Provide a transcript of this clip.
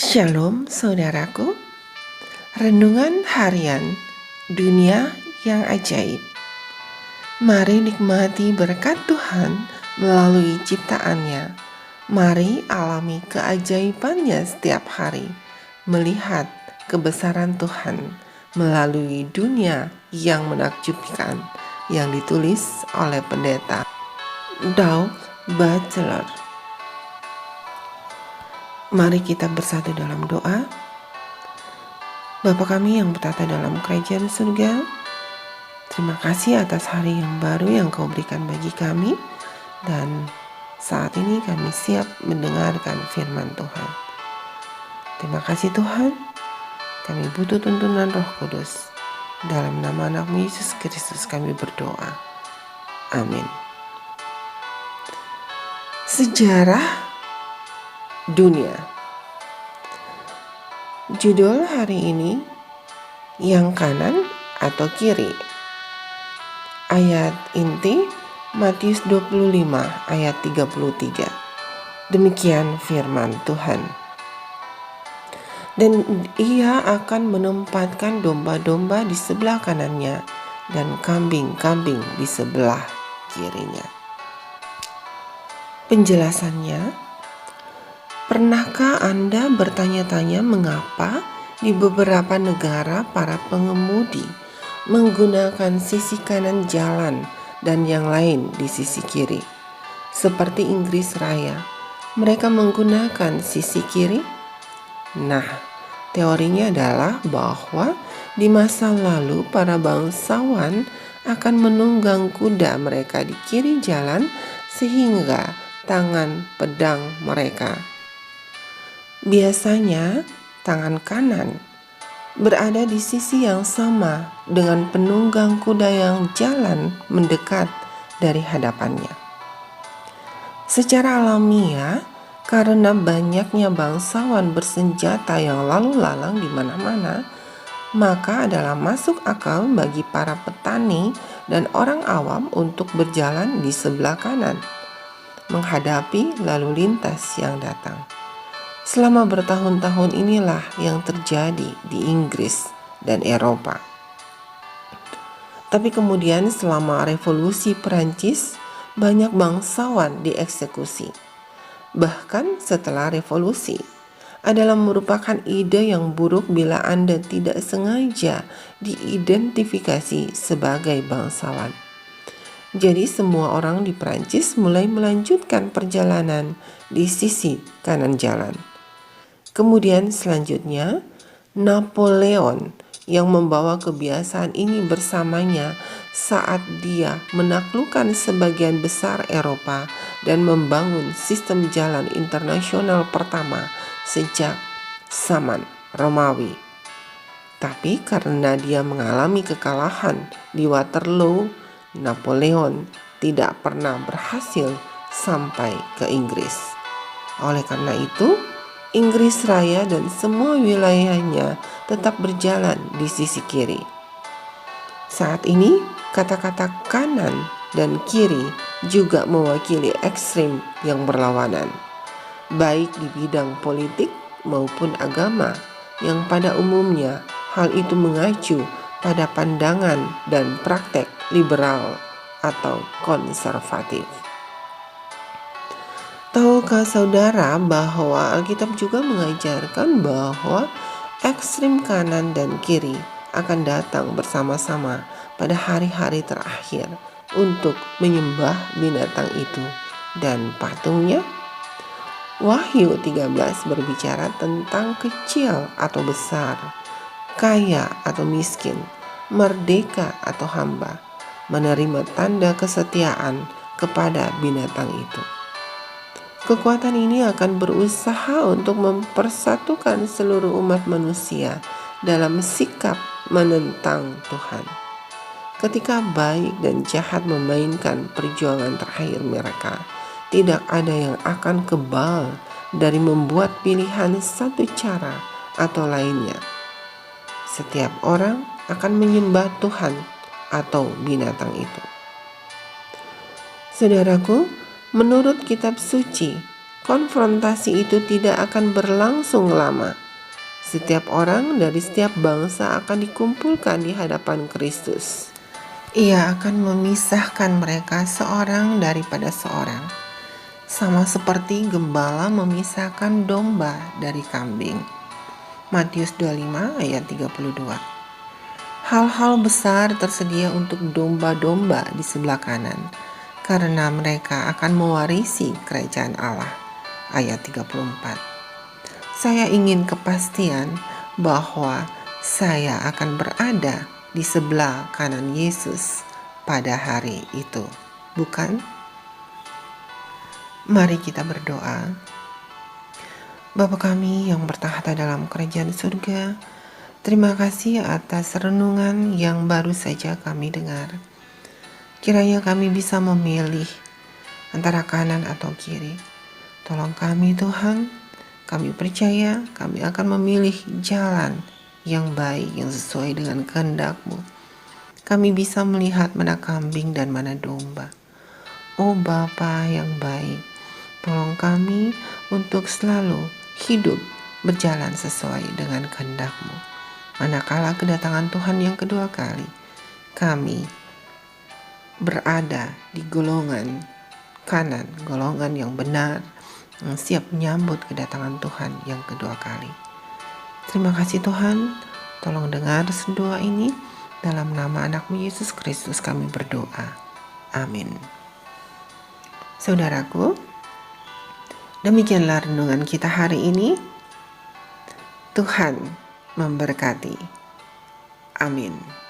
Shalom saudaraku, renungan harian dunia yang ajaib. Mari nikmati berkat Tuhan melalui ciptaannya. Mari alami keajaibannya setiap hari, melihat kebesaran Tuhan melalui dunia yang menakjubkan yang ditulis oleh pendeta Doug Batchelor. Mari kita bersatu dalam doa. Bapa kami yang bertata dalam kerajaan surga, terima kasih atas hari yang baru yang Kau berikan bagi kami, dan saat ini kami siap mendengarkan firman Tuhan. Terima kasih Tuhan, kami butuh tuntunan Roh Kudus. Dalam nama anak-Mu Yesus Kristus kami berdoa. Amin. Sejarah dunia. Judul hari ini, yang kanan atau kiri. Ayat inti Matius 25 ayat 33. Demikian firman Tuhan. Dan ia akan menempatkan domba-domba di sebelah kanannya dan kambing-kambing di sebelah kirinya. Penjelasannya, pernahkah Anda bertanya-tanya mengapa di beberapa negara para pengemudi menggunakan sisi kanan jalan dan yang lain di sisi kiri? Seperti Inggris Raya, mereka menggunakan sisi kiri. Nah, teorinya adalah bahwa di masa lalu para bangsawan akan menunggang kuda mereka di kiri jalan sehingga tangan pedang mereka, biasanya tangan kanan, berada di sisi yang sama dengan penunggang kuda yang jalan mendekat dari hadapannya. Secara alamiah, karena banyaknya bangsawan bersenjata yang lalu lalang di mana-mana, maka adalah masuk akal bagi para petani dan orang awam untuk berjalan di sebelah kanan, menghadapi lalu lintas yang datang. Selama bertahun-tahun inilah yang terjadi di Inggris dan Eropa. Tapi kemudian selama revolusi Perancis, banyak bangsawan dieksekusi. Bahkan setelah revolusi, adalah merupakan ide yang buruk bila Anda tidak sengaja diidentifikasi sebagai bangsawan. Jadi semua orang di Prancis mulai melanjutkan perjalanan di sisi kanan jalan. Kemudian selanjutnya, Napoleon yang membawa kebiasaan ini bersamanya saat dia menaklukkan sebagian besar Eropa dan membangun sistem jalan internasional pertama sejak zaman Romawi. Tapi karena dia mengalami kekalahan di Waterloo, Napoleon tidak pernah berhasil sampai ke Inggris. Oleh karena itu, Inggris Raya dan semua wilayahnya tetap berjalan di sisi kiri. Saat ini, kata-kata kanan dan kiri juga mewakili ekstrem yang berlawanan, baik di bidang politik maupun agama, yang pada umumnya hal itu mengacu pada pandangan dan praktek liberal atau konservatif. Tahukah saudara bahwa Alkitab juga mengajarkan bahwa ekstrem kanan dan kiri akan datang bersama-sama pada hari-hari terakhir untuk menyembah binatang itu dan patungnya? Wahyu 13 berbicara tentang kecil atau besar, kaya atau miskin, merdeka atau hamba, menerima tanda kesetiaan kepada binatang itu. Kekuatan ini akan berusaha untuk mempersatukan seluruh umat manusia dalam sikap menentang Tuhan. Ketika baik dan jahat memainkan perjuangan terakhir mereka, tidak ada yang akan kebal dari membuat pilihan satu cara atau lainnya. Setiap orang akan menyembah Tuhan atau binatang itu. Saudaraku, menurut kitab suci, konfrontasi itu tidak akan berlangsung lama. Setiap orang dari setiap bangsa akan dikumpulkan di hadapan Kristus. Ia akan memisahkan mereka seorang daripada seorang, sama seperti gembala memisahkan domba dari kambing. Matius 25 ayat 32. Hal-hal besar tersedia untuk domba-domba di sebelah kanan, karena mereka akan mewarisi kerajaan Allah. Ayat 34. Saya ingin kepastian bahwa saya akan berada di sebelah kanan Yesus pada hari itu, bukan? Mari kita berdoa. Bapa kami yang bertahta dalam kerajaan surga, terima kasih atas renungan yang baru saja kami dengar. Kiranya kami bisa memilih antara kanan atau kiri. Tolong kami Tuhan, kami percaya kami akan memilih jalan yang baik, yang sesuai dengan kehendak-Mu. Kami bisa melihat mana kambing dan mana domba. Oh Bapa yang baik, tolong kami untuk selalu hidup berjalan sesuai dengan kehendak-Mu. Manakala kedatangan Tuhan yang kedua kali, kami berada di golongan kanan, golongan yang benar, yang siap menyambut kedatangan Tuhan yang kedua kali. Terima kasih Tuhan, tolong dengar doa ini. Dalam nama anak-Mu Yesus Kristus kami berdoa. Amin. Saudaraku, demikianlah renungan kita hari ini. Tuhan memberkati. Amin.